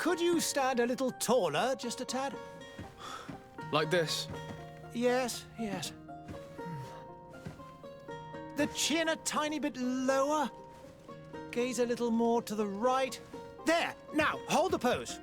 Could you stand a little taller, just a tad? Like this? Yes, yes. The chin a tiny bit lower. Gaze a little more to the right. There! Now, hold the pose.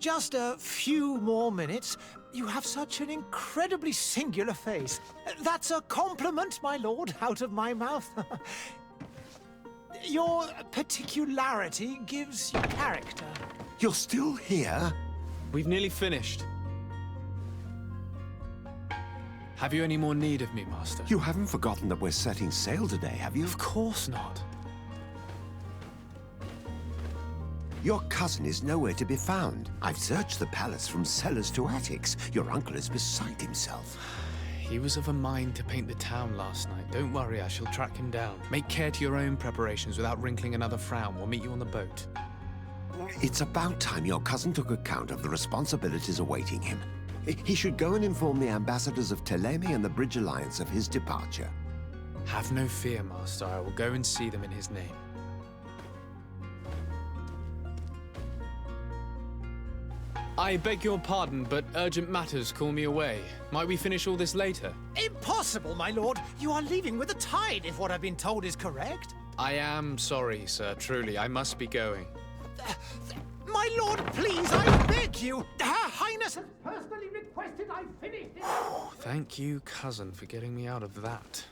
Just a few more minutes. You have such an incredibly singular face. That's a compliment, my lord, out of my mouth. Your particularity gives you character. You're still here? We've nearly finished. Have you any more need of me, Master? You haven't forgotten that we're setting sail today, have you? Of course not. Your cousin is nowhere to be found. I've searched the palace from cellars to attics. Your uncle is beside himself. He was of a mind to paint the town last night. Don't worry, I shall track him down. Make care to your own preparations without wrinkling another frown. We'll meet you on the boat. It's about time your cousin took account of the responsibilities awaiting him. He should go and inform the ambassadors of Ptolemy and the Bridge Alliance of his departure. Have no fear, Master. I will go and see them in his name. I beg your pardon, but urgent matters call me away. Might we finish all this later? Impossible, my lord. You are leaving with the tide, if what I've been told is correct. I am sorry, sir. Truly, I must be going. My lord, please, I beg you. Her Highness has personally requested I finish this. Thank you, cousin, for getting me out of that.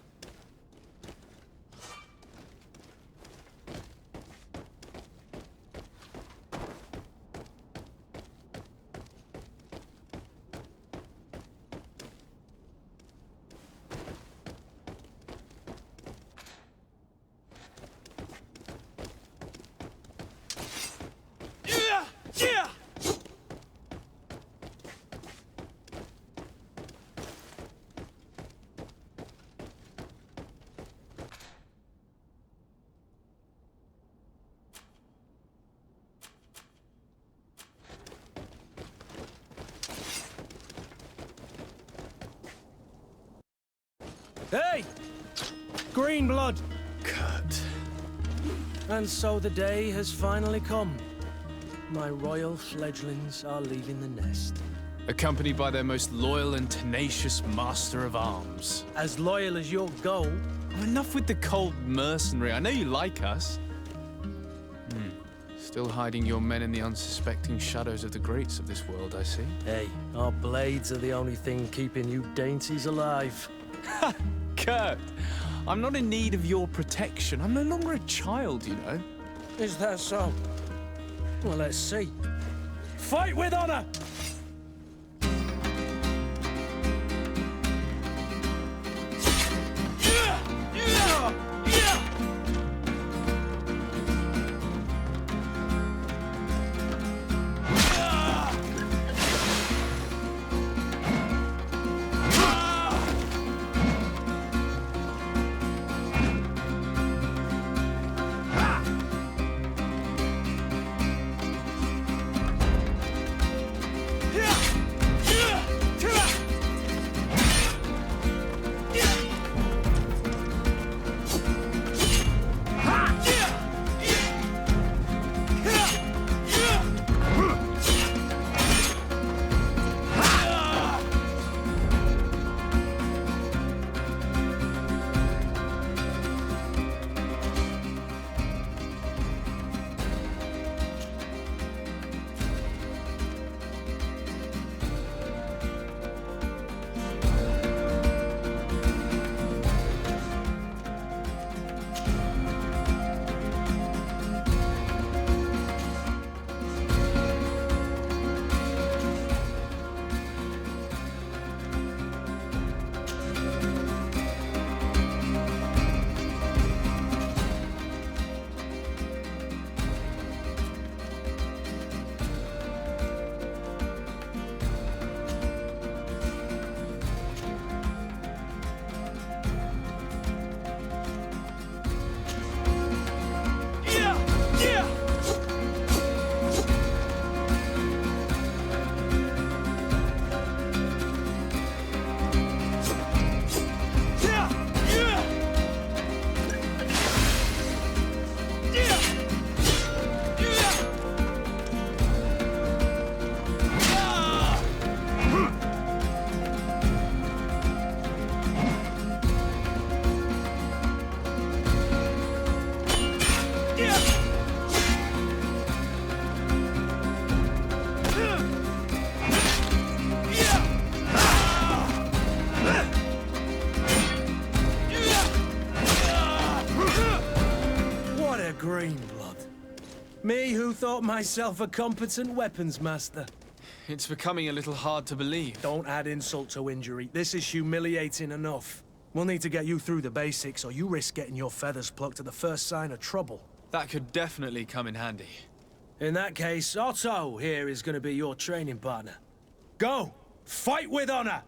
Hey! Green blood! Kurt. And so the day has finally come. My royal fledglings are leaving the nest. Accompanied by their most loyal and tenacious master of arms. As loyal as your goal. Enough with the cold mercenary. I know you like us. Still hiding your men in the unsuspecting shadows of the greats of this world, I see. Hey, our blades are the only thing keeping you dainties alive. Ha! Kurt! I'm not in need of your protection. I'm no longer a child, you know. Is that so? Well, let's see. Fight with honor! Green blood. Me who thought myself a competent weapons master. It's becoming a little hard to believe. Don't add insult to injury. This is humiliating enough. We'll need to get you through the basics, or you risk getting your feathers plucked at the first sign of trouble. That could definitely come in handy. In that case, Otto here is going to be your training partner. Go! Fight with honor!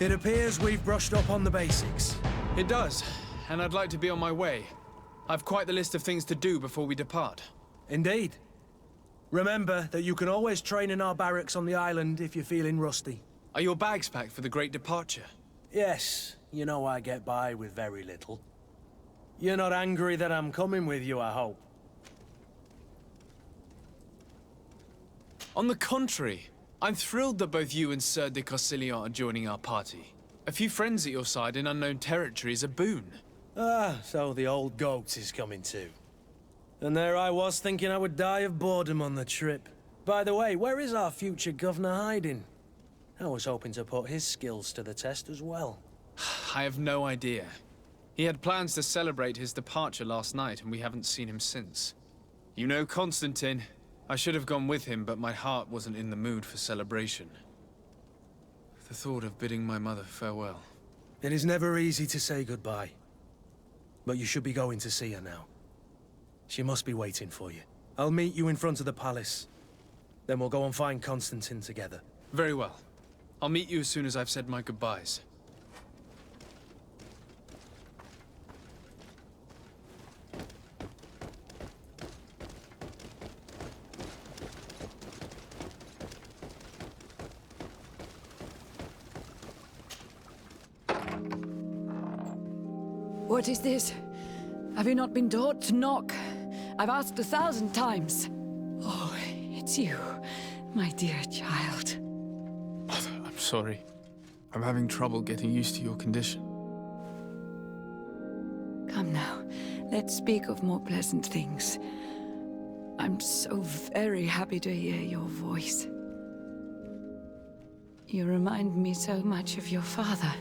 It appears we've brushed up on the basics. It does, and I'd like to be on my way. I've quite the list of things to do before we depart. Indeed. Remember that you can always train in our barracks on the island if you're feeling rusty. Are your bags packed for the great departure? Yes, you know I get by with very little. You're not angry that I'm coming with you, I hope. On the contrary, I'm thrilled that both you and Sir de Cossillon are joining our party. A few friends at your side in unknown territory is a boon. Ah, so the old goat is coming too. And there I was thinking I would die of boredom on the trip. By the way, where is our future governor hiding? I was hoping to put his skills to the test as well. I have no idea. He had plans to celebrate his departure last night, and we haven't seen him since. You know Constantine. I should have gone with him, but my heart wasn't in the mood for celebration. The thought of bidding my mother farewell. It is never easy to say goodbye. But you should be going to see her now. She must be waiting for you. I'll meet you in front of the palace. Then we'll go and find Constantine together. Very well. I'll meet you as soon as I've said my goodbyes. What is this? Have you not been taught to knock? I've asked 1,000 times. Oh, it's you, my dear child. Mother, I'm sorry. I'm having trouble getting used to your condition. Come now, let's speak of more pleasant things. I'm so very happy to hear your voice. You remind me so much of your father.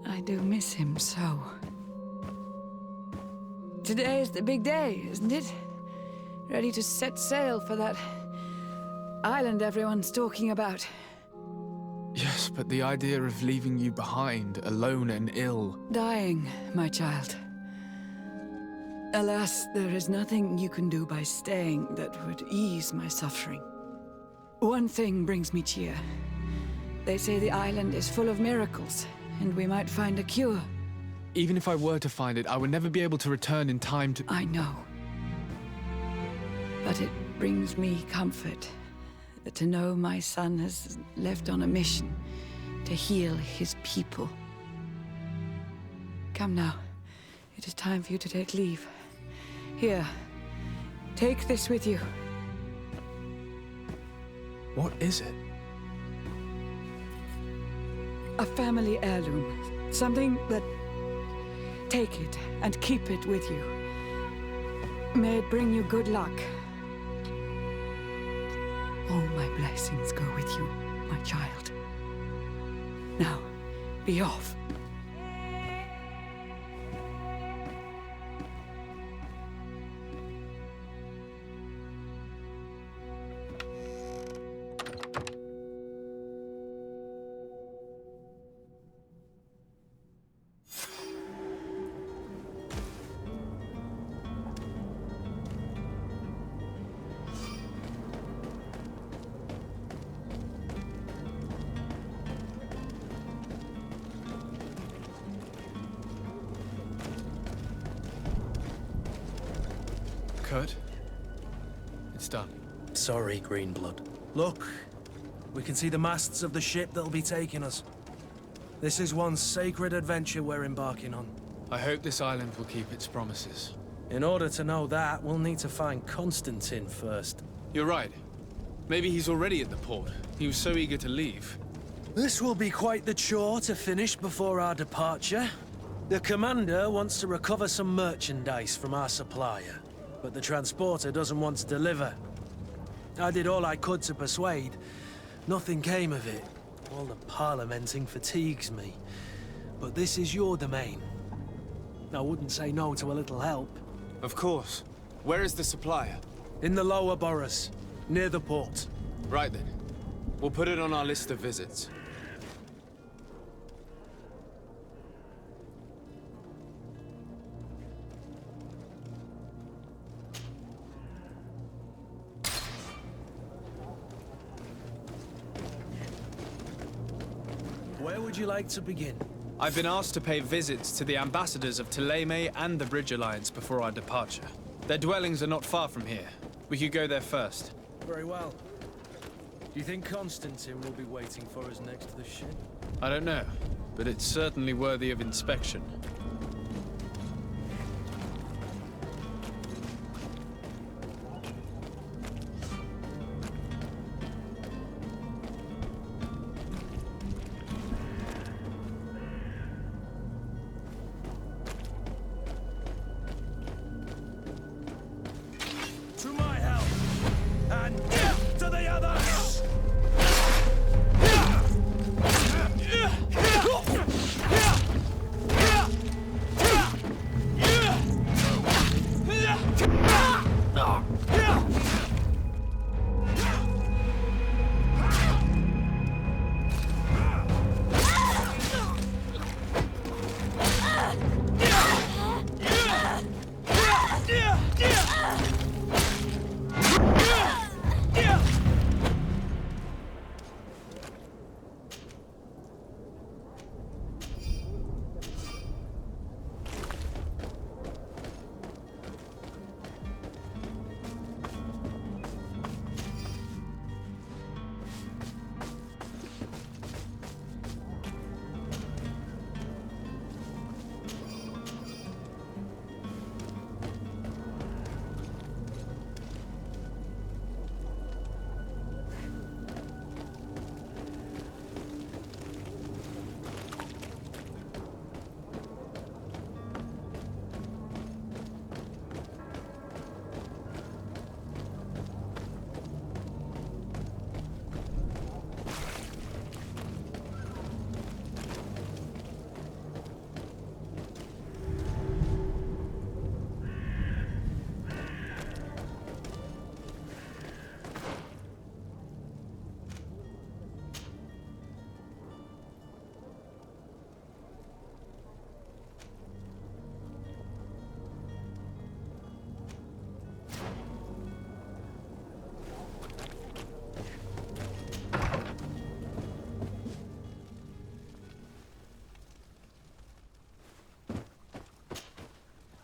I do miss him so. Today is the big day, isn't it? Ready to set sail for that island everyone's talking about. Yes, but the idea of leaving you behind, alone and ill... Dying, my child. Alas, there is nothing you can do by staying that would ease my suffering. One thing brings me cheer. They say the island is full of miracles, and we might find a cure. Even if I were to find it, I would never be able to return in time to... I know. But it brings me comfort to know my son has left on a mission to heal his people. Come now. It is time for you to take leave. Here, take this with you. What is it? A family heirloom. Something that... Take it and keep it with you. May it bring you good luck. All my blessings go with you, my child. Now, be off. Kurt? It's done. Sorry, Greenblood. Look, we can see the masts of the ship that'll be taking us. This is one sacred adventure we're embarking on. I hope this island will keep its promises. In order to know that, we'll need to find Constantine first. You're right. Maybe he's already at the port. He was so eager to leave. This will be quite the chore to finish before our departure. The commander wants to recover some merchandise from our supplier, but the transporter doesn't want to deliver. I did all I could to persuade. Nothing came of it. All the parliamenting fatigues me. But this is your domain. I wouldn't say no to a little help. Of course. Where is the supplier? In the lower boroughs, near the port. Right then. We'll put it on our list of visits. Where would you like to begin? I've been asked to pay visits to the ambassadors of Thélème and the Bridge Alliance before our departure. Their dwellings are not far from here. We could go there first. Very well. Do you think Constantine will be waiting for us next to the ship? I don't know, but it's certainly worthy of inspection. To my help! And to the others!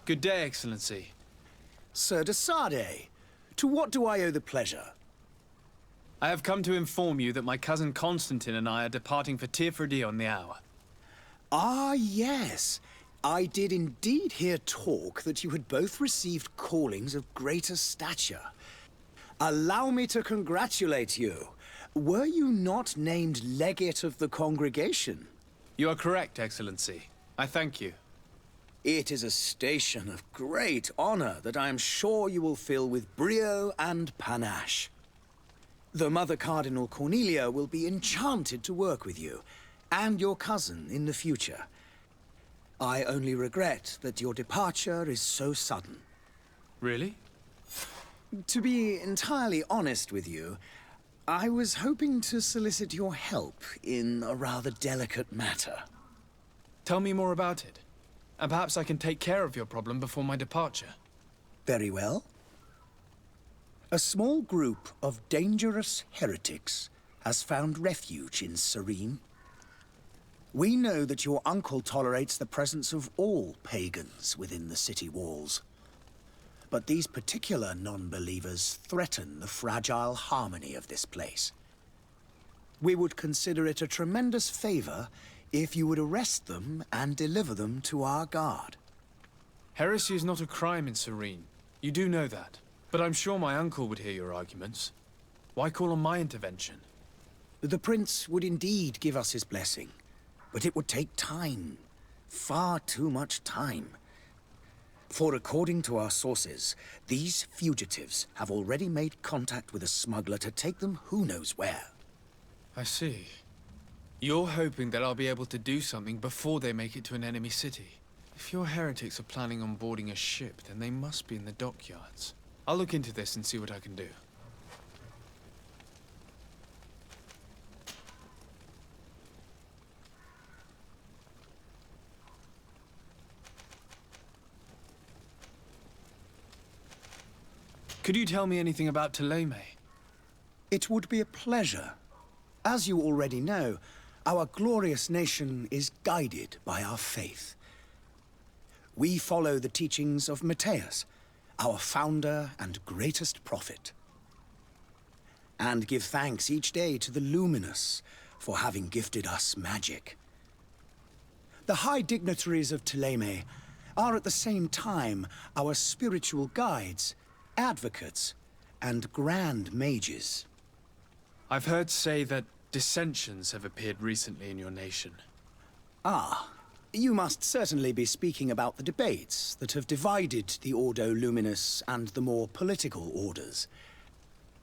Good day, Excellency. Sir de Sardet, to what do I owe the pleasure? I have come to inform you that my cousin Constantine and I are departing for Tir-Fradi on the hour. Ah, yes. I did indeed hear talk that you had both received callings of greater stature. Allow me to congratulate you. Were you not named legate of the congregation? You are correct, Excellency. I thank you. It is a station of great honor that I am sure you will fill with brio and panache. The Mother Cardinal Cornelia will be enchanted to work with you, and your cousin in the future. I only regret that your departure is so sudden. Really? To be entirely honest with you, I was hoping to solicit your help in a rather delicate matter. Tell me more about it. And perhaps I can take care of your problem before my departure. Very well. A small group of dangerous heretics has found refuge in Serene. We know that your uncle tolerates the presence of all pagans within the city walls. But these particular non-believers threaten the fragile harmony of this place. We would consider it a tremendous favor if you would arrest them and deliver them to our guard. Heresy is not a crime in Serene. You do know that. But I'm sure my uncle would hear your arguments. Why call on my intervention? The prince would indeed give us his blessing, but it would take time. Far too much time. For according to our sources, these fugitives have already made contact with a smuggler to take them who knows where. I see. You're hoping that I'll be able to do something before they make it to an enemy city. If your heretics are planning on boarding a ship, then they must be in the dockyards. I'll look into this and see what I can do. Could you tell me anything about Thélème? It would be a pleasure. As you already know, Our glorious nation is guided by our faith. We follow the teachings of Matthias, our founder and greatest prophet, and give thanks each day to the Luminous for having gifted us magic. The high dignitaries of Thélème are at the same time our spiritual guides, advocates, and grand mages. I've heard say that dissensions have appeared recently in your nation. Ah, you must certainly be speaking about the debates that have divided the Ordo Luminous and the more political orders.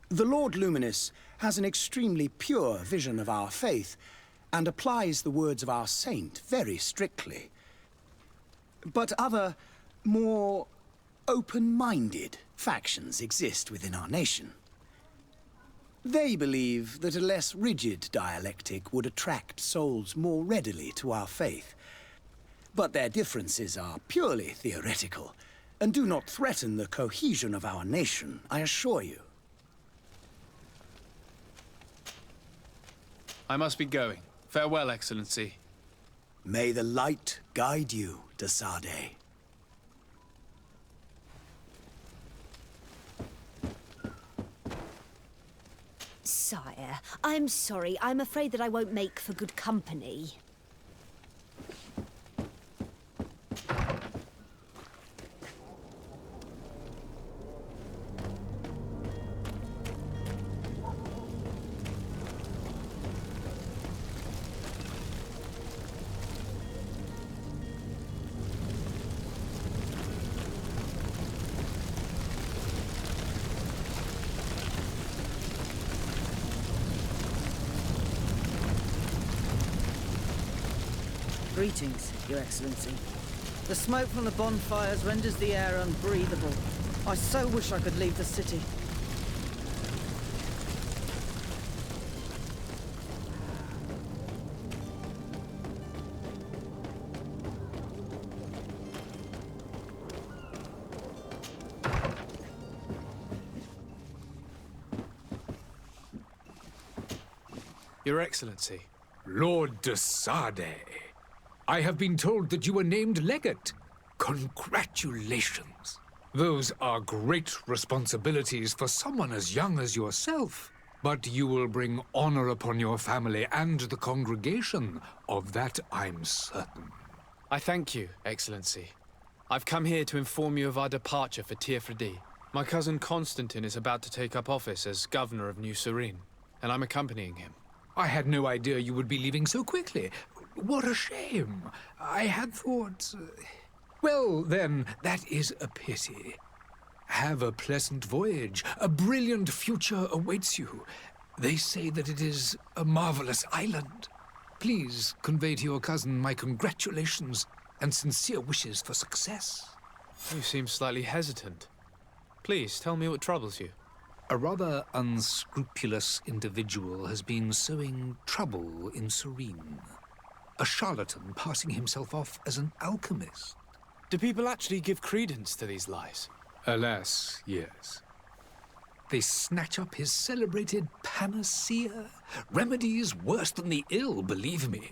The Lord Luminous has an extremely pure vision of our faith and applies the words of our saint very strictly. But other, more open-minded factions exist within our nation. They believe that a less rigid dialectic would attract souls more readily to our faith. But their differences are purely theoretical, and do not threaten the cohesion of our nation, I assure you. I must be going. Farewell, Excellency. May the light guide you, de Sade. Sire, I'm sorry. I'm afraid that I won't make for good company. Greetings, Your Excellency. The smoke from the bonfires renders the air unbreathable. I so wish I could leave the city. Your Excellency. Lord de Sade, I have been told that you were named legate. Congratulations. Those are great responsibilities for someone as young as yourself. But you will bring honor upon your family and the congregation. Of that I'm certain. I thank you, Excellency. I've come here to inform you of our departure for Tir-Fradi. My cousin Constantine is about to take up office as governor of New Serene, and I'm accompanying him. I had no idea you would be leaving so quickly. What a shame. I had thought... Well, then, that is a pity. Have a pleasant voyage. A brilliant future awaits you. They say that it is a marvelous island. Please convey to your cousin my congratulations and sincere wishes for success. You seem slightly hesitant. Please, tell me what troubles you. A rather unscrupulous individual has been sowing trouble in Serene. A charlatan passing himself off as an alchemist. Do people actually give credence to these lies? Alas, yes. They snatch up his celebrated panacea. Remedies worse than the ill, believe me.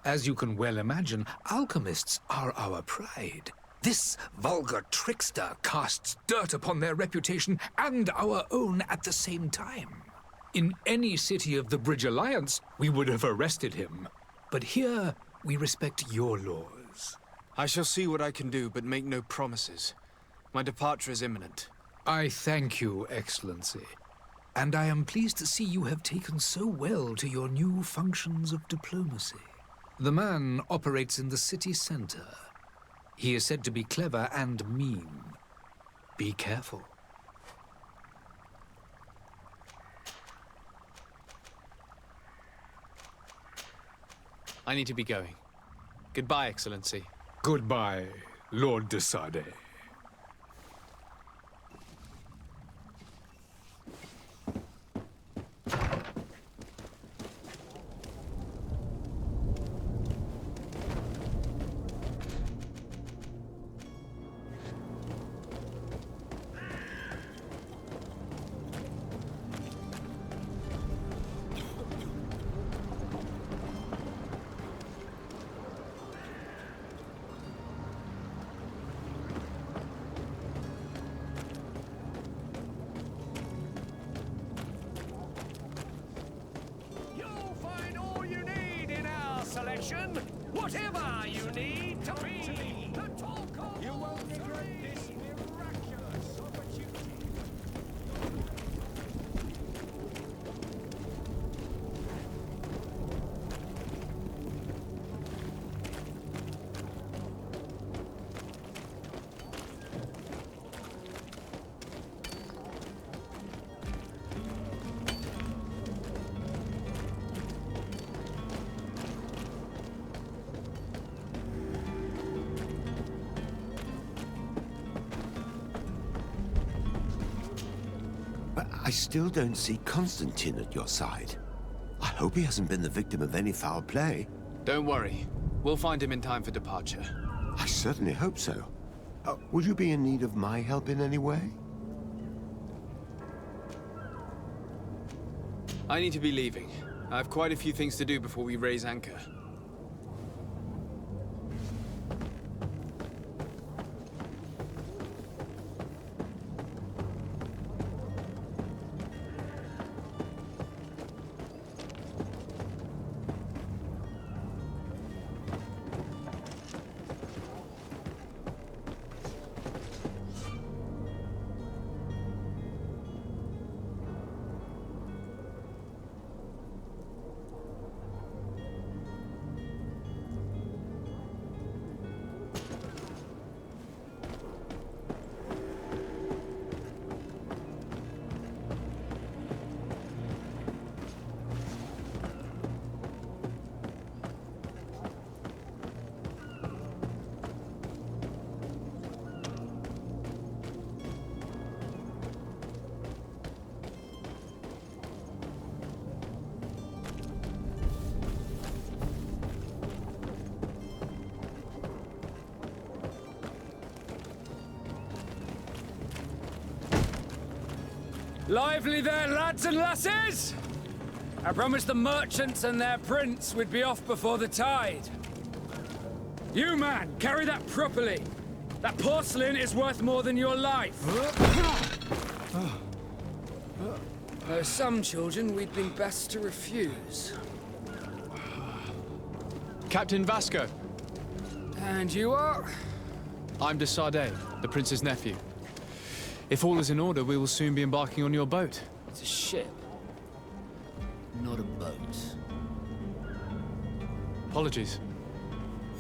As you can well imagine, alchemists are our pride. This vulgar trickster casts dirt upon their reputation and our own at the same time. In any city of the Bridge Alliance, we would have arrested him. But here, we respect your laws. I shall see what I can do, but make no promises. My departure is imminent. I thank you, Excellency. And I am pleased to see you have taken so well to your new functions of diplomacy. The man operates in the city center. He is said to be clever and mean. Be careful. I need to be going. Goodbye, Excellency. Goodbye, Lord de Sade. I still don't see Constantine at your side. I hope he hasn't been the victim of any foul play. Don't worry. We'll find him in time for departure. I certainly hope so. Would you be in need of my help in any way? I need to be leaving. I have quite a few things to do before we raise anchor. Lively there, lads and lasses! I promised the merchants and their prince we'd be off before the tide. You, man, carry that properly. That porcelain is worth more than your life. There are some children we'd been best to refuse. Captain Vasco. And you are? I'm de Sardet, the prince's nephew. If all is in order, we will soon be embarking on your boat. It's a ship, not a boat. Apologies.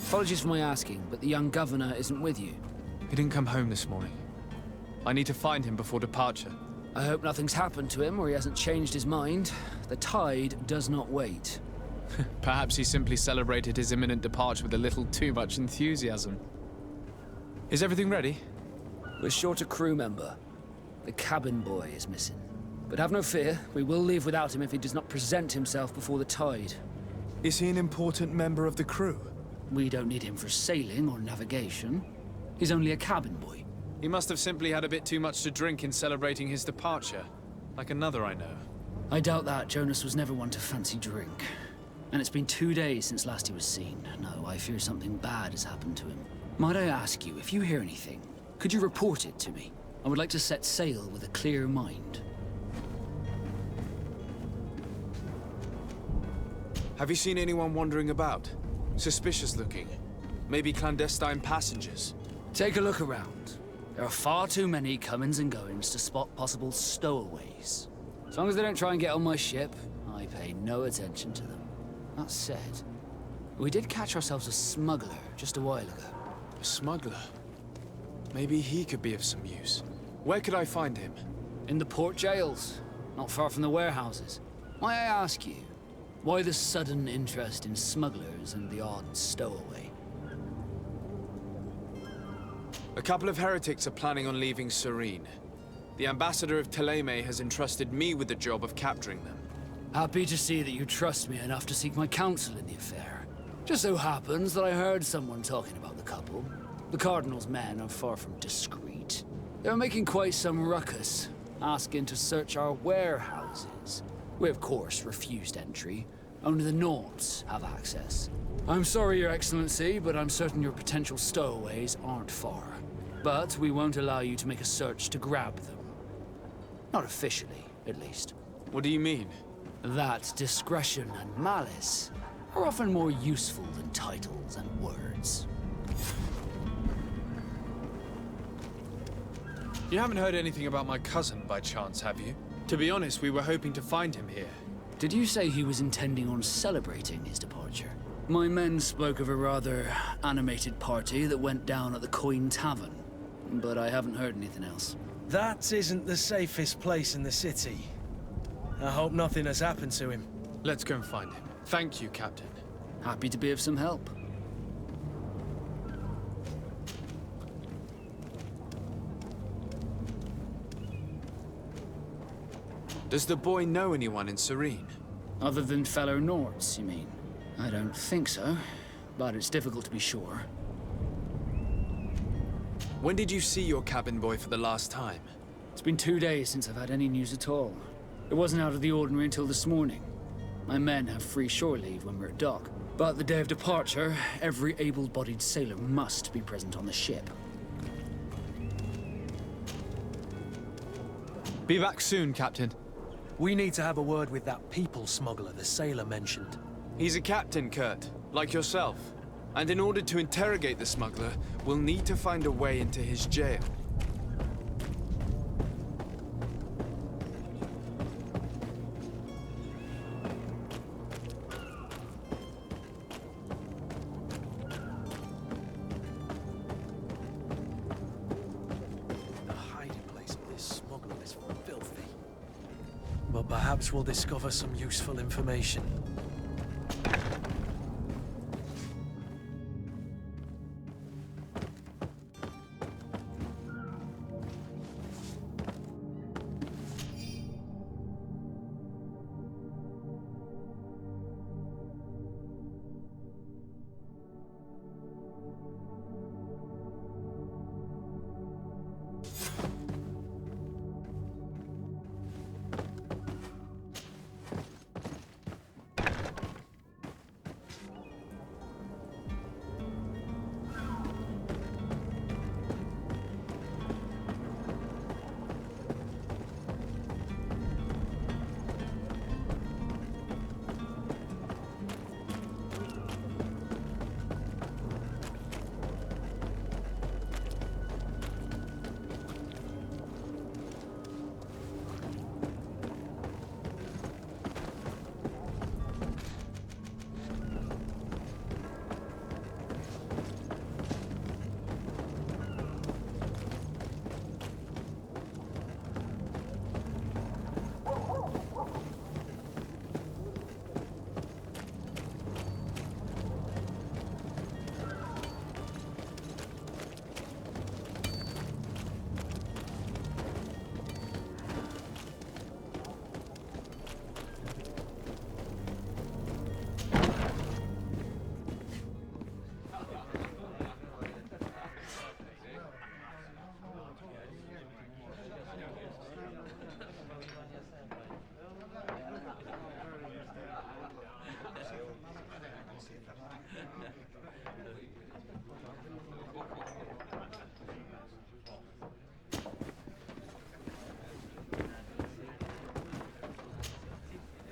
Apologies for my asking, but the young governor isn't with you. He didn't come home this morning. I need to find him before departure. I hope nothing's happened to him or he hasn't changed his mind. The tide does not wait. Perhaps he simply celebrated his imminent departure with a little too much enthusiasm. Is everything ready? We're short a crew member. The cabin boy is missing. But have no fear, we will leave without him if he does not present himself before the tide. Is he an important member of the crew? We don't need him for sailing or navigation. He's only a cabin boy. He must have simply had a bit too much to drink in celebrating his departure. Like another I know. I doubt that. Jonas was never one to fancy drink. And it's been 2 days since last he was seen. No, I fear something bad has happened to him. Might I ask you, if you hear anything, could you report it to me? I would like to set sail with a clear mind. Have you seen anyone wandering about? Suspicious looking. Maybe clandestine passengers? Take a look around. There are far too many comings and goings to spot possible stowaways. As long as they don't try and get on my ship, I pay no attention to them. That said, we did catch ourselves a smuggler just a while ago. A smuggler? Maybe he could be of some use. Where could I find him? In the port jails, not far from the warehouses. May I ask you, why the sudden interest in smugglers and the odd stowaway? A couple of heretics are planning on leaving Serene. The ambassador of Thélème has entrusted me with the job of capturing them. Happy to see that you trust me enough to seek my counsel in the affair. Just so happens that I heard someone talking about the couple. The Cardinal's men are far from discreet. They're making quite some ruckus, asking to search our warehouses. We, of course, refused entry. Only the Nords have access. I'm sorry, Your Excellency, but I'm certain your potential stowaways aren't far. But we won't allow you to make a search to grab them. Not officially, at least. What do you mean? That discretion and malice are often more useful than titles and words. You haven't heard anything about my cousin by chance, have you? To be honest, we were hoping to find him here. Did you say he was intending on celebrating his departure? My men spoke of a rather animated party that went down at the Coin Tavern, but I haven't heard anything else. That isn't the safest place in the city. I hope nothing has happened to him. Let's go and find him. Thank you, Captain. Happy to be of some help. Does the boy know anyone in Serene? Other than fellow Nords, you mean? I don't think so, but it's difficult to be sure. When did you see your cabin boy for the last time? It's been 2 days since I've had any news at all. It wasn't out of the ordinary until this morning. My men have free shore leave when we're at dock, but the day of departure, every able-bodied sailor must be present on the ship. Be back soon, Captain. We need to have a word with that people smuggler the sailor mentioned. He's a captain, Kurt, like yourself. And in order to interrogate the smuggler, we'll need to find a way into his jail. The hiding place of this smuggler is filthy. But perhaps we'll discover some useful information.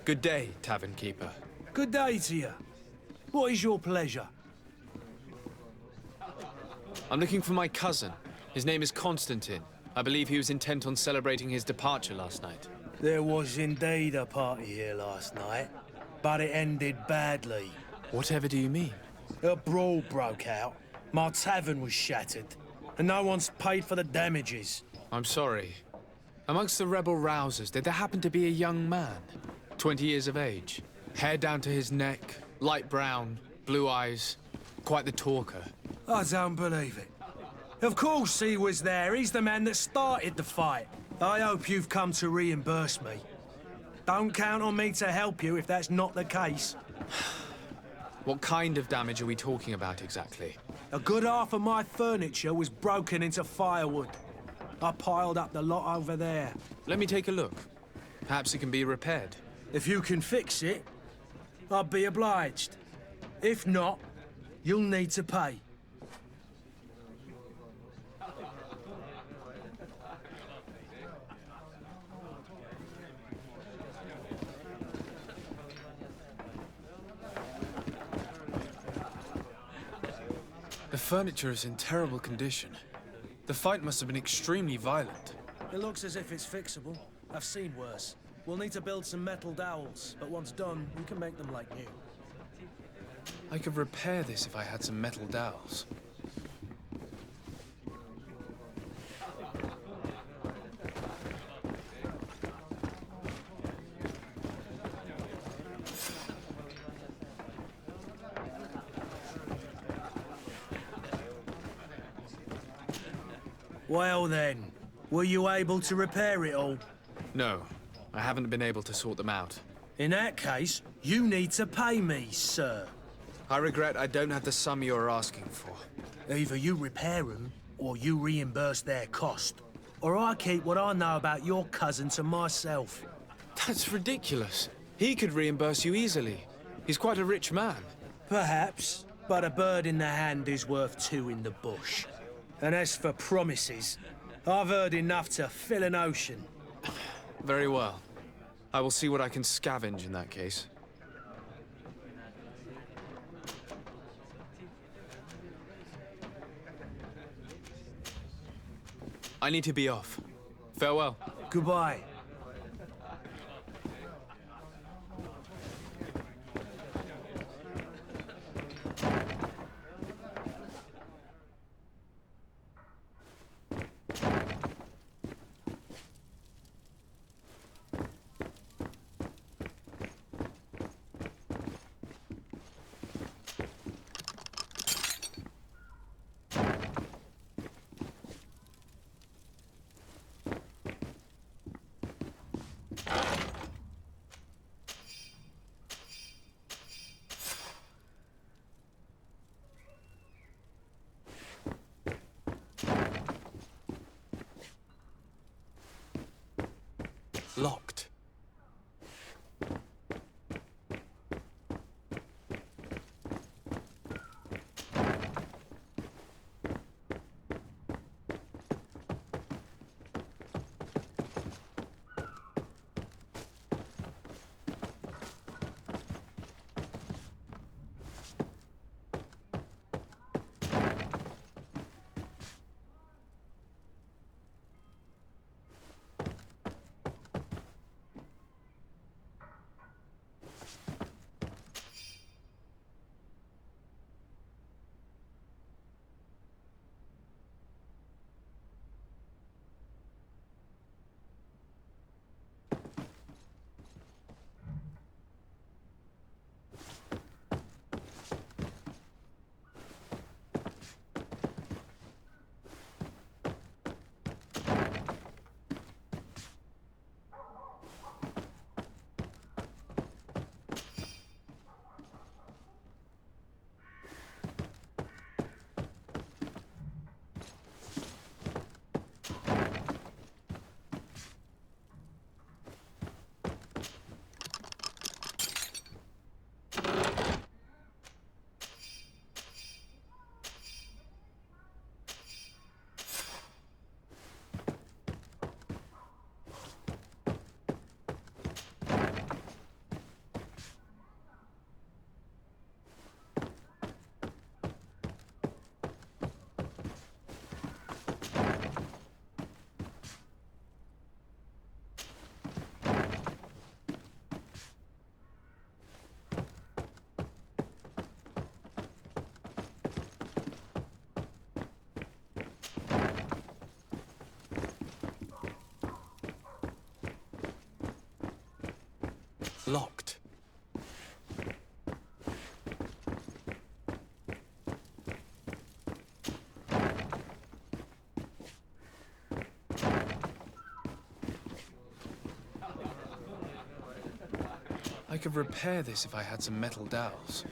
Good day, tavern keeper. Good day to you. What is your pleasure? I'm looking for my cousin. His name is Constantine. I believe he was intent on celebrating his departure last night. There was indeed a party here last night, but it ended badly. Whatever do you mean? A brawl broke out. My tavern was shattered, and no one's paid for the damages. I'm sorry. Amongst the rebel rousers, did there happen to be a young man? 20 years of age. Hair down to his neck, light brown, blue eyes. Quite the talker. I don't believe it. Of course he was there. He's the man that started the fight. I hope you've come to reimburse me. Don't count on me to help you if that's not the case. What kind of damage are we talking about exactly? A good half of my furniture was broken into firewood. I piled up the lot over there. Let me take a look. Perhaps it can be repaired. If you can fix it, I'll be obliged. If not, you'll need to pay. The furniture is in terrible condition. The fight must have been extremely violent. It looks as if it's fixable. I've seen worse. We'll need to build some metal dowels, but once done, we can make them like new. I could repair this if I had some metal dowels. Well then, were you able to repair it all? No. I haven't been able to sort them out. In that case, you need to pay me, sir. I regret I don't have the sum you're asking for. Either you repair them, or you reimburse their cost. Or I keep what I know about your cousin to myself. That's ridiculous. He could reimburse you easily. He's quite a rich man. Perhaps, but a bird in the hand is worth two in the bush. And as for promises, I've heard enough to fill an ocean. Very well. I will see what I can scavenge in that case. I need to be off. Farewell. Goodbye. Locked. Locked. I could repair this if I had some metal dowels.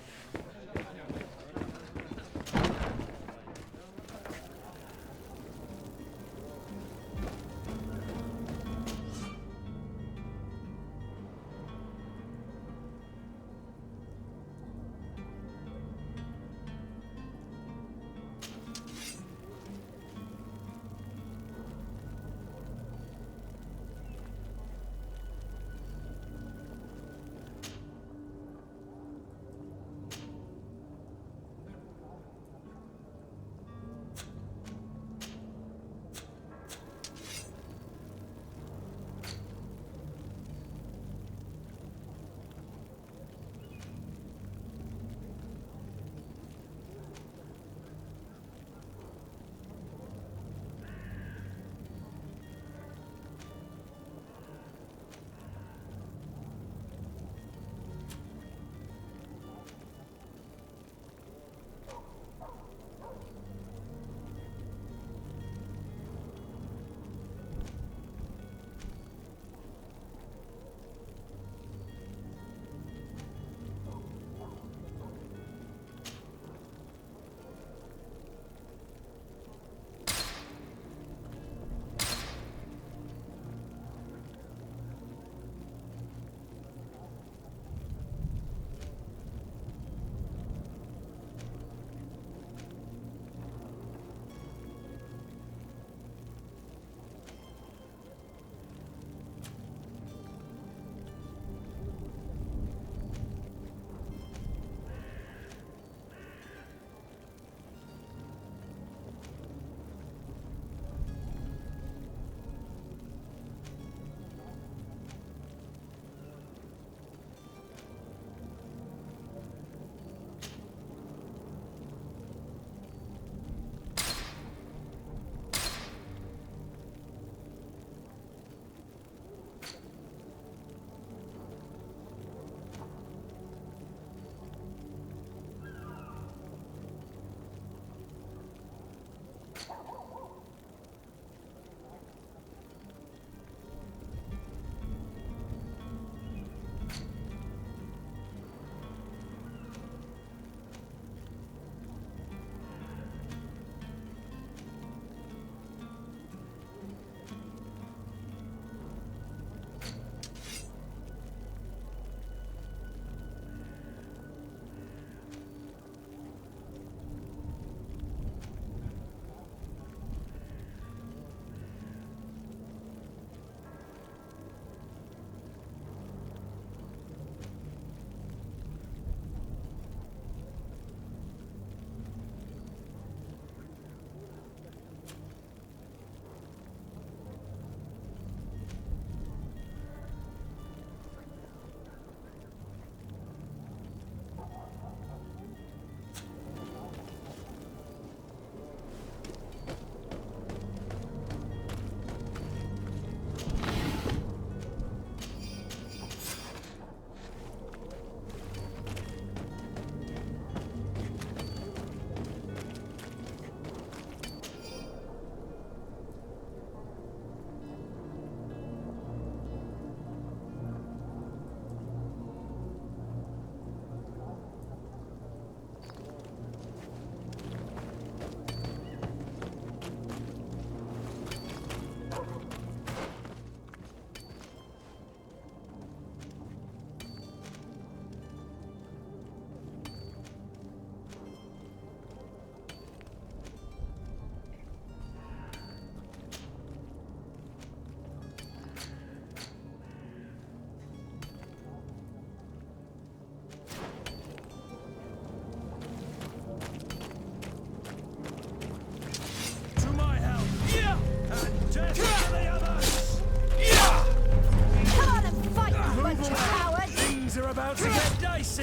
about to get dicey!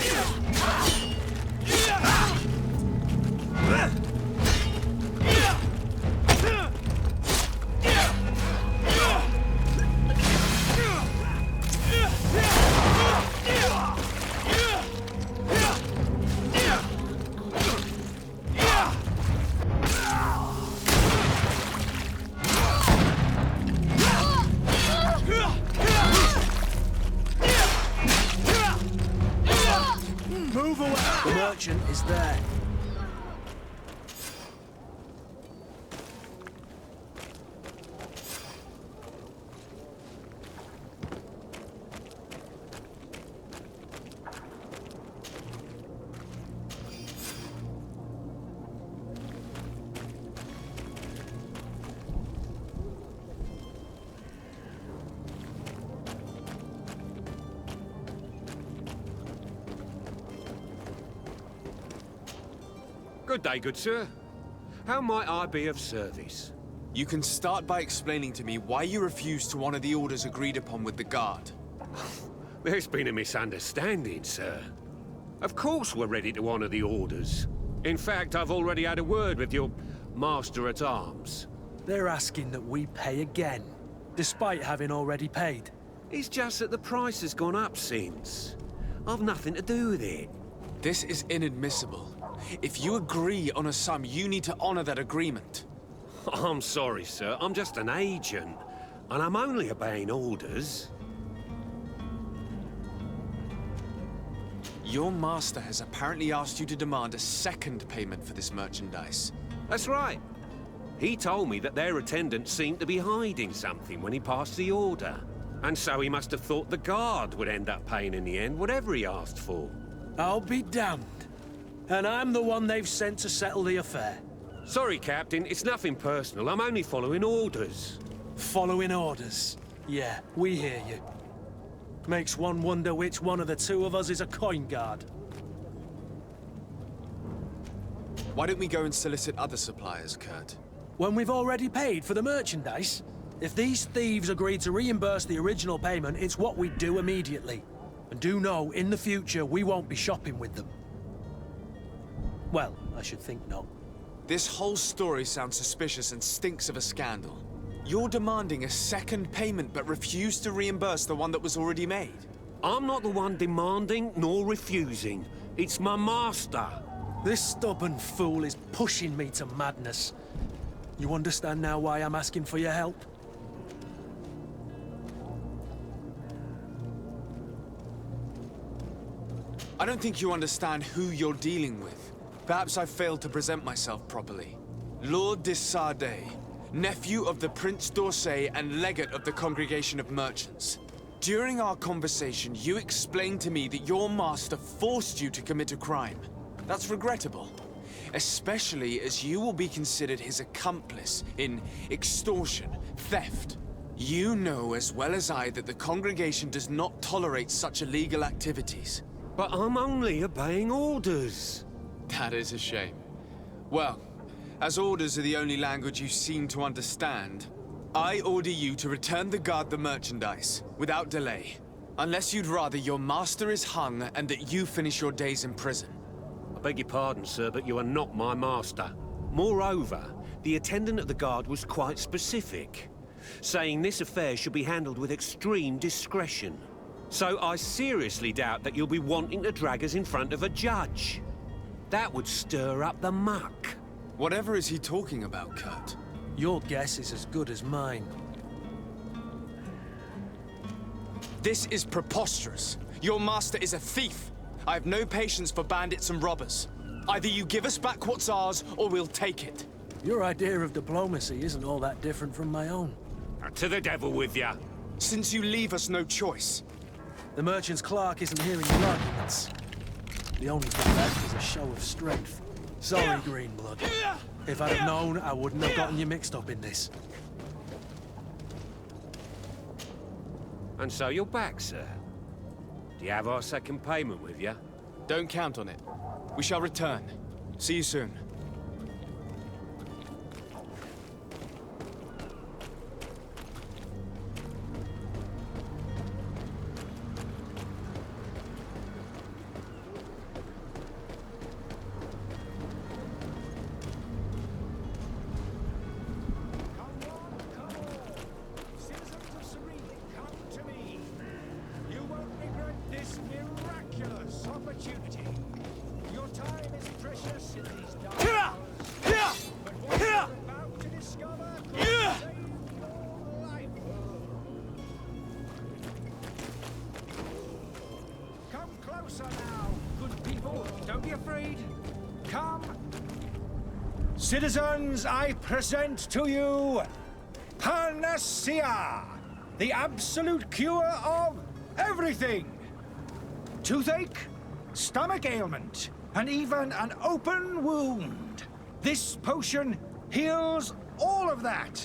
Move away! The merchant is there. Good day, good sir. How might I be of service? You can start by explaining to me why you refused to honor the orders agreed upon with the guard. There's been a misunderstanding, sir. Of course we're ready to honor the orders. In fact, I've already had a word with your master-at-arms. They're asking that we pay again, despite having already paid. It's just that the price has gone up since. I've nothing to do with it. This is inadmissible. If you agree on a sum, you need to honor that agreement. I'm sorry, sir. I'm just an agent. And I'm only obeying orders. Your master has apparently asked you to demand a second payment for this merchandise. That's right. He told me that their attendant seemed to be hiding something when he passed the order. And so he must have thought the guard would end up paying in the end, whatever he asked for. I'll be damned. And I'm the one they've sent to settle the affair. Sorry, Captain. It's nothing personal. I'm only following orders. Following orders? Yeah, we hear you. Makes one wonder which one of the two of us is a coin guard. Why don't we go and solicit other suppliers, Kurt? When we've already paid for the merchandise? If these thieves agree to reimburse the original payment, it's what we do immediately. And do know, in the future, we won't be shopping with them. Well, I should think not. This whole story sounds suspicious and stinks of a scandal. You're demanding a second payment but refuse to reimburse the one that was already made. I'm not the one demanding nor refusing. It's my master. This stubborn fool is pushing me to madness. You understand now why I'm asking for your help? I don't think you understand who you're dealing with. Perhaps I failed to present myself properly. Lord de Sardet, nephew of the Prince d'Orsay and legate of the Congregation of Merchants. During our conversation, you explained to me that your master forced you to commit a crime. That's regrettable, especially as you will be considered his accomplice in extortion, theft. You know as well as I that the Congregation does not tolerate such illegal activities. But I'm only obeying orders. That is a shame. Well, as orders are the only language you seem to understand, I order you to return the guard the merchandise, without delay. Unless you'd rather your master is hung and that you finish your days in prison. I beg your pardon, sir, but you are not my master. Moreover, the attendant at the guard was quite specific, saying this affair should be handled with extreme discretion. So I seriously doubt that you'll be wanting to drag us in front of a judge. That would stir up the muck. Whatever is he talking about, Kurt? Your guess is as good as mine. This is preposterous. Your master is a thief. I have no patience for bandits and robbers. Either you give us back what's ours, or we'll take it. Your idea of diplomacy isn't all that different from my own. To the devil with ya. Since you leave us no choice. The merchant's clerk isn't hearing your arguments. The only thing left is a show of strength. Sorry, Greenblood. If I'd have known, I wouldn't have gotten you mixed up in this. And so you're back, sir. Do you have our second payment with you? Don't count on it. We shall return. See you soon. Citizens, I present to you Panacea, the absolute cure of everything. Toothache, stomach ailment, and even an open wound. This potion heals all of that.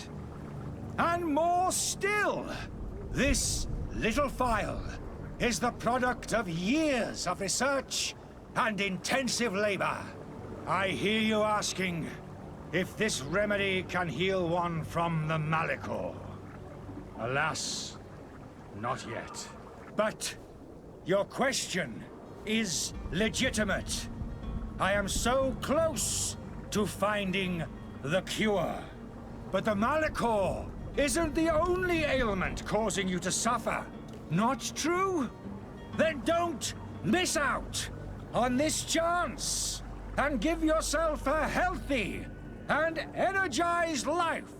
And more still. This little phial is the product of years of research and intensive labor. I hear you asking if this remedy can heal one from the malihor. Alas, not yet. But your question is legitimate. I am so close to finding the cure. But the malihor isn't the only ailment causing you to suffer. Not true? Then don't miss out on this chance and give yourself a healthy and energized life.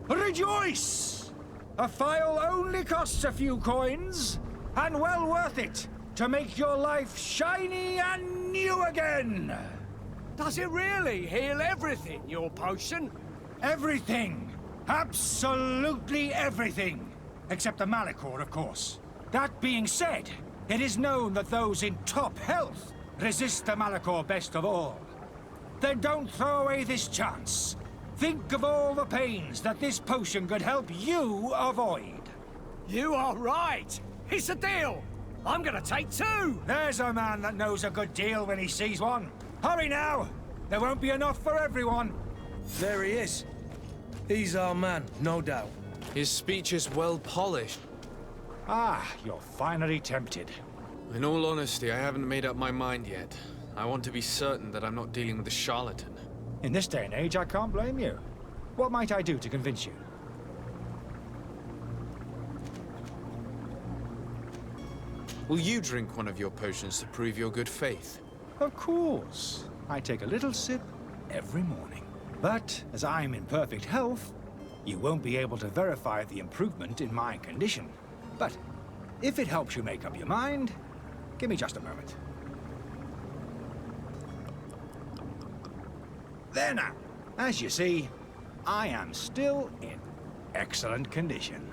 Rejoice! A phial only costs a few coins, and well worth it to make your life shiny and new again. Does it really heal everything, your potion? Everything. Absolutely everything. Except the malihor, of course. That being said, it is known that those in top health resist the malihor best of all. Then don't throw away this chance. Think of all the pains that this potion could help you avoid. You are right. It's a deal. I'm gonna take two. There's a man that knows a good deal when he sees one. Hurry now. There won't be enough for everyone. There he is. He's our man, no doubt. His speech is well polished. Ah, you're finally tempted. In all honesty, I haven't made up my mind yet. I want to be certain that I'm not dealing with a charlatan. In this day and age, I can't blame you. What might I do to convince you? Will you drink one of your potions to prove your good faith? Of course. I take a little sip every morning. But as I'm in perfect health, you won't be able to verify the improvement in my condition. But if it helps you make up your mind, give me just a moment. There now. As you see, I am still in excellent condition.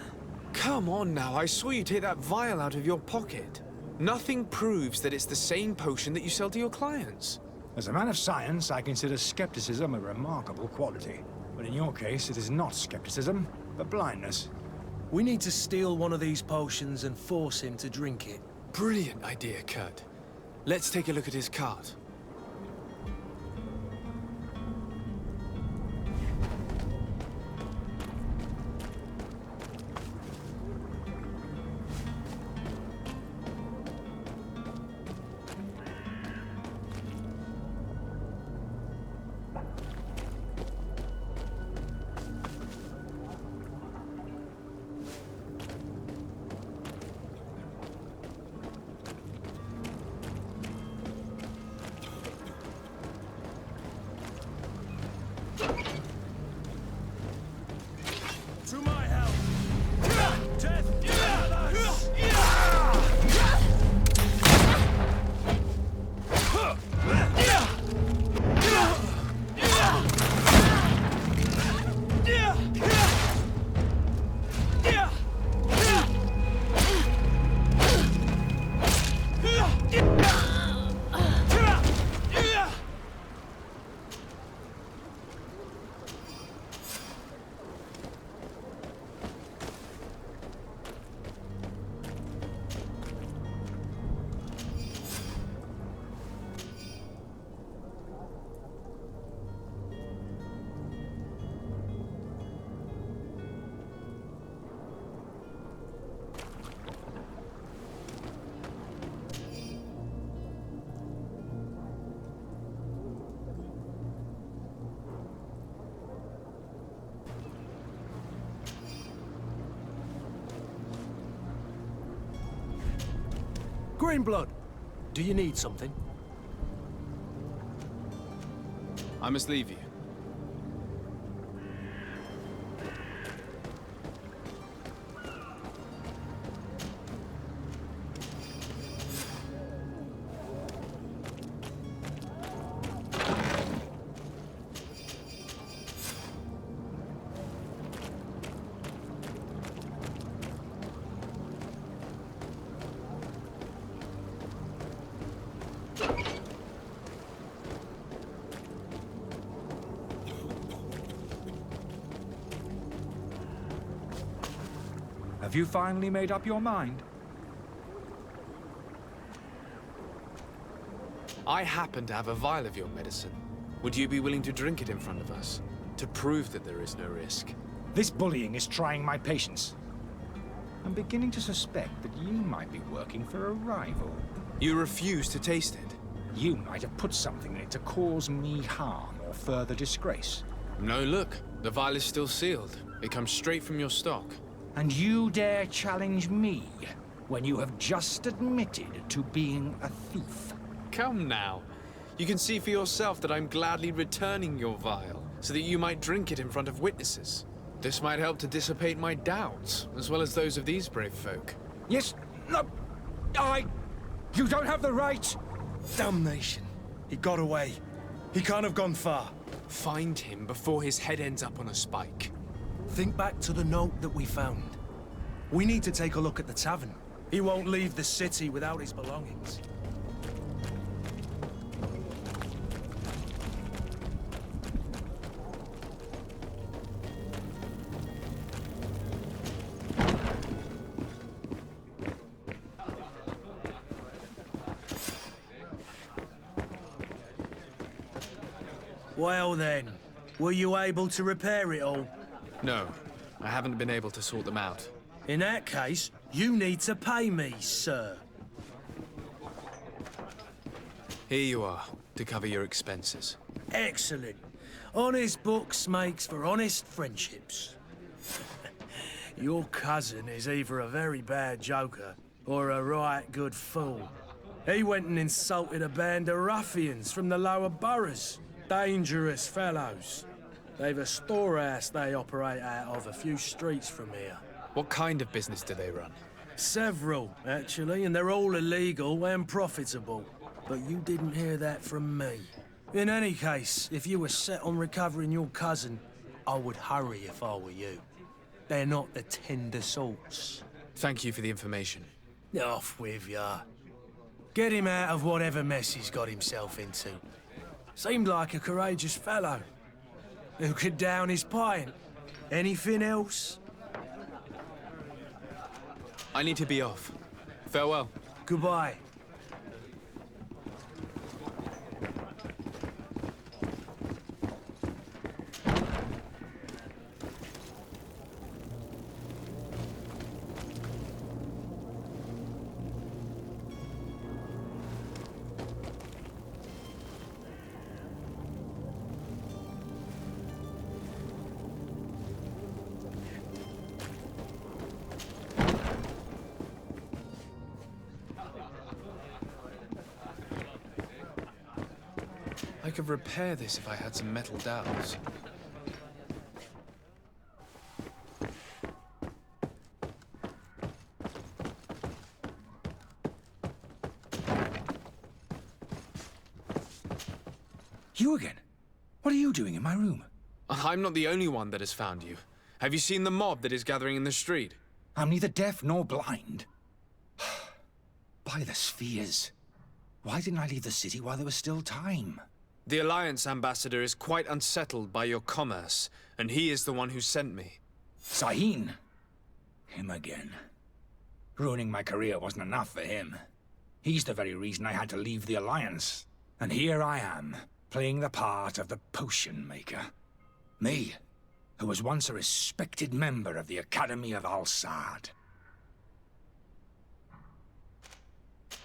Come on now, I saw you take that vial out of your pocket. Nothing proves that it's the same potion that you sell to your clients. As a man of science, I consider skepticism a remarkable quality. But in your case, it is not skepticism, but blindness. We need to steal one of these potions and force him to drink it. Brilliant idea, Kurt. Let's take a look at his cart. Greenblood, do you need something? I must leave you. Have you finally made up your mind? I happen to have a vial of your medicine. Would you be willing to drink it in front of us? To prove that there is no risk? This bullying is trying my patience. I'm beginning to suspect that you might be working for a rival. You refuse to taste it? You might have put something in it to cause me harm or further disgrace. No, look. The vial is still sealed. It comes straight from your stock. And you dare challenge me when you have just admitted to being a thief? Come now. You can see for yourself that I'm gladly returning your vial, so that you might drink it in front of witnesses. This might help to dissipate my doubts, as well as those of these brave folk. Yes, no, You don't have the right! Damnation. He got away. He can't have gone far. Find him before his head ends up on a spike. Think back to the note that we found. We need to take a look at the tavern. He won't leave the city without his belongings. Well then, were you able to repair it all? No, I haven't been able to sort them out. In that case, you need to pay me, sir. Here you are, to cover your expenses. Excellent. Honest books makes for honest friendships. Your cousin is either a very bad joker or a right good fool. He went and insulted a band of ruffians from the lower boroughs. Dangerous fellows. They've a storehouse they operate out of a few streets from here. What kind of business do they run? Several, actually, and they're all illegal and profitable. But you didn't hear that from me. In any case, if you were set on recovering your cousin, I would hurry if I were you. They're not the tender sorts. Thank you for the information. Off with ya. Get him out of whatever mess he's got himself into. Seemed like a courageous fellow. Who could down his pint. Anything else? I need to be off. Farewell. Goodbye. I could repair this if I had some metal dowels. You again? What are you doing in my room? I'm not the only one that has found you. Have you seen the mob that is gathering in the street? I'm neither deaf nor blind. By the spheres. Why didn't I leave the city while there was still time? The Alliance ambassador is quite unsettled by your commerce, and he is the one who sent me. Sahin? Him again. Ruining my career wasn't enough for him. He's the very reason I had to leave the Alliance. And here I am, playing the part of the potion maker. Me, who was once a respected member of the Academy of Al-Sad.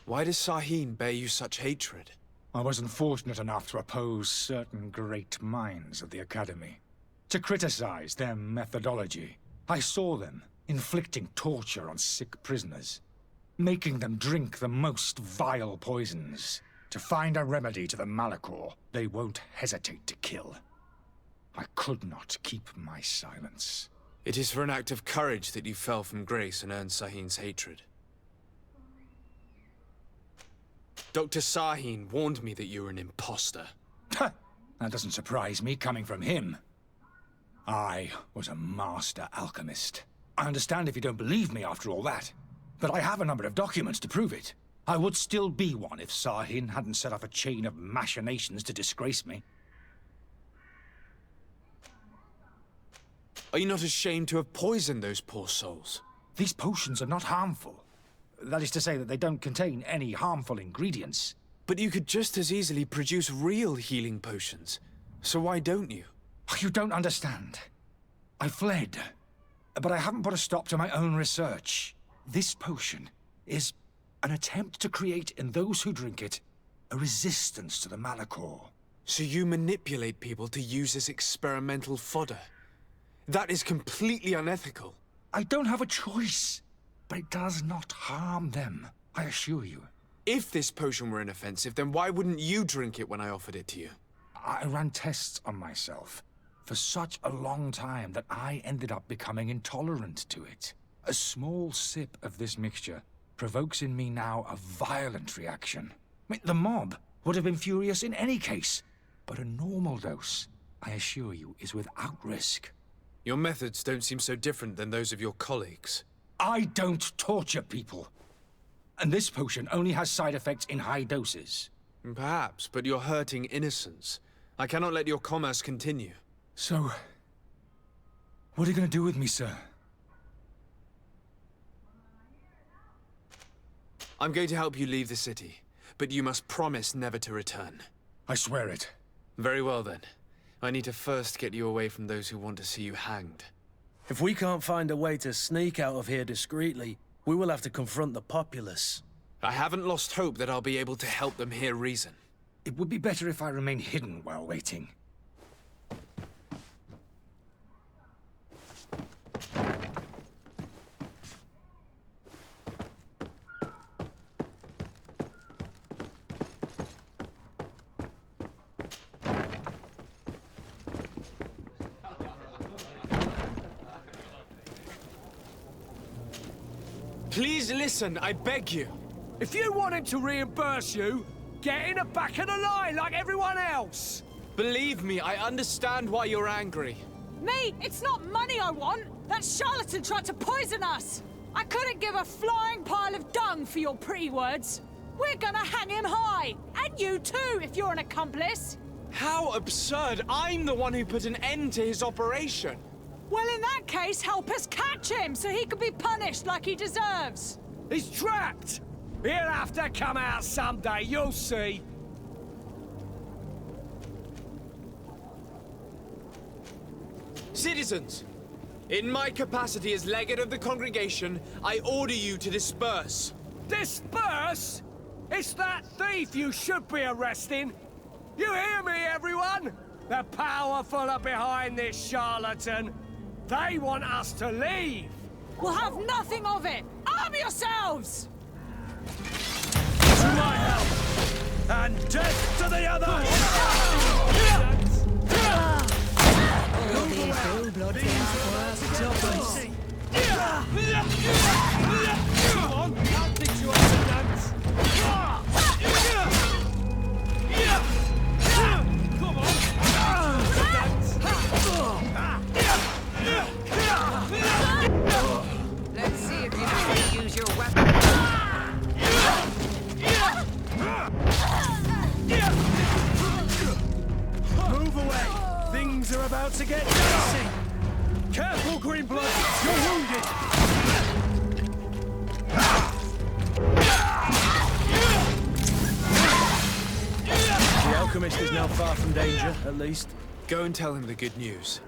Why does Sahin bear you such hatred? I wasn't fortunate enough to oppose certain great minds of the Academy. To criticize their methodology. I saw them inflicting torture on sick prisoners. Making them drink the most vile poisons. To find a remedy to the malachor they won't hesitate to kill. I could not keep my silence. It is for an act of courage that you fell from grace and earned Sahin's hatred. Dr. Sahin warned me that you were an imposter. That doesn't surprise me, coming from him. I was a master alchemist. I understand if you don't believe me after all that, but I have a number of documents to prove it. I would still be one if Sahin hadn't set off a chain of machinations to disgrace me. Are you not ashamed to have poisoned those poor souls? These potions are not harmful. That is to say that they don't contain any harmful ingredients. But you could just as easily produce real healing potions. So why don't you? You don't understand. I fled, but I haven't put a stop to my own research. This potion is an attempt to create in those who drink it a resistance to the malachor. So you manipulate people to use as experimental fodder? That is completely unethical. I don't have a choice, but it does not harm them, I assure you. If this potion were inoffensive, then why wouldn't you drink it when I offered it to you? I ran tests on myself for such a long time that I ended up becoming intolerant to it. A small sip of this mixture provokes in me now a violent reaction. The mob would have been furious in any case, but a normal dose, I assure you, is without risk. Your methods don't seem so different than those of your colleagues. I don't torture people. And this potion only has side effects in high doses. Perhaps, but you're hurting innocents. I cannot let your commerce continue. So, what are you going to do with me, sir? I'm going to help you leave the city, but you must promise never to return. I swear it. Very well then. I need to first get you away from those who want to see you hanged. If we can't find a way to sneak out of here discreetly, we will have to confront the populace. I haven't lost hope that I'll be able to help them hear reason. It would be better if I remain hidden while waiting. Please listen, I beg you. If you want him to reimburse you, get in the back of the line like everyone else. Believe me, I understand why you're angry. Me? It's not money I want. That charlatan tried to poison us. I couldn't give a flying pile of dung for your pretty words. We're gonna hang him high. And you too, if you're an accomplice. How absurd! I'm the one who put an end to his operation. Well, in that case, help us catch him so he can be punished like he deserves. He's trapped. He'll have to come out someday, you'll see. Citizens, in my capacity as legate of the congregation, I order you to disperse. Disperse? It's that thief you should be arresting. You hear me, everyone? The powerful are behind this charlatan. They want us to leave. We'll have nothing of it. Arm yourselves! To my help! And death to the other! Come on, I'll teach you how to dance! Come on! Let's see if you know how to use your weapon. Move away! Things are about to get dicey! Careful, Greenblood! You're wounded! The alchemist is now far from danger, at least. Go and tell him the good news.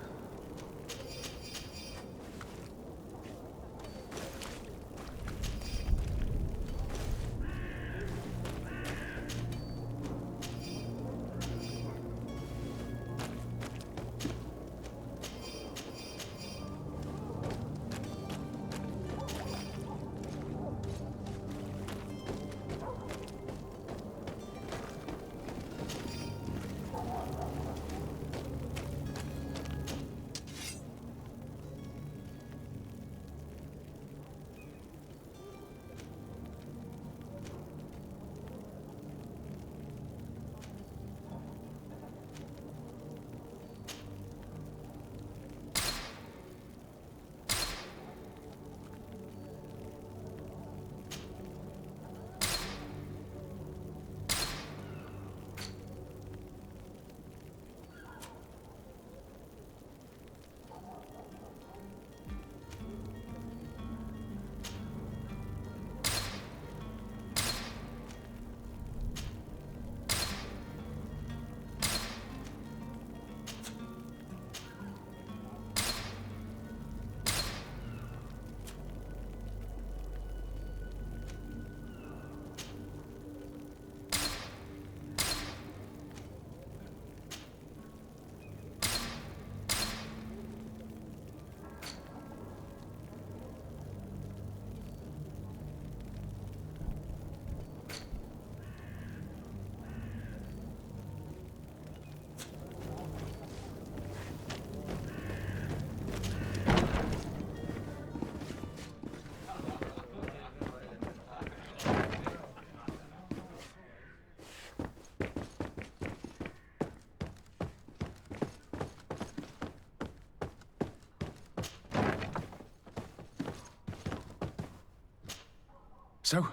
So?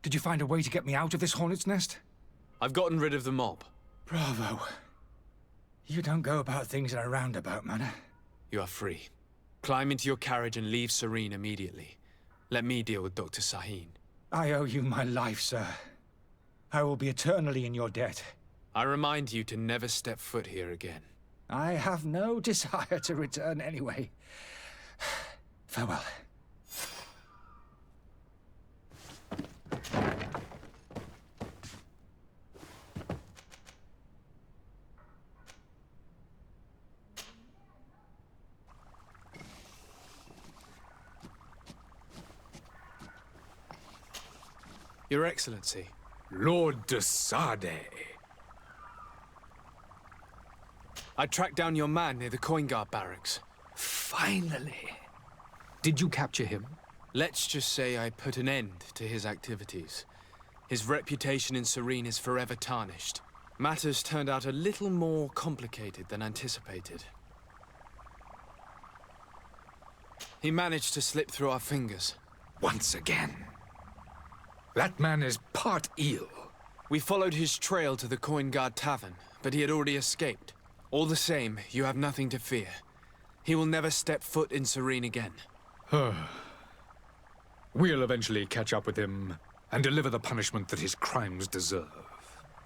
Did you find a way to get me out of this hornet's nest? I've gotten rid of the mob. Bravo. You don't go about things in a roundabout manner. You are free. Climb into your carriage and leave Serene immediately. Let me deal with Dr. Sahin. I owe you my life, sir. I will be eternally in your debt. I remind you to never step foot here again. I have no desire to return anyway. Farewell. Your Excellency. Lord de Sade. I tracked down your man near the Coin Guard barracks. Finally. Did you capture him? Let's just say I put an end to his activities. His reputation in Serene is forever tarnished. Matters turned out a little more complicated than anticipated. He managed to slip through our fingers. Once again. That man is part eel. We followed his trail to the Coin Guard Tavern, but he had already escaped. All the same, you have nothing to fear. He will never step foot in Serene again. We'll eventually catch up with him and deliver the punishment that his crimes deserve.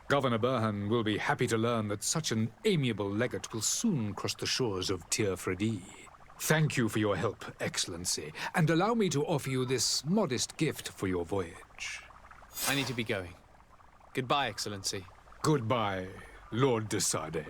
Governor Burhan will be happy to learn that such an amiable legate will soon cross the shores of Tir-Fradi. Thank you for your help, Excellency, and allow me to offer you this modest gift for your voyage. I need to be going. Goodbye, Excellency. Goodbye, Lord de Sade.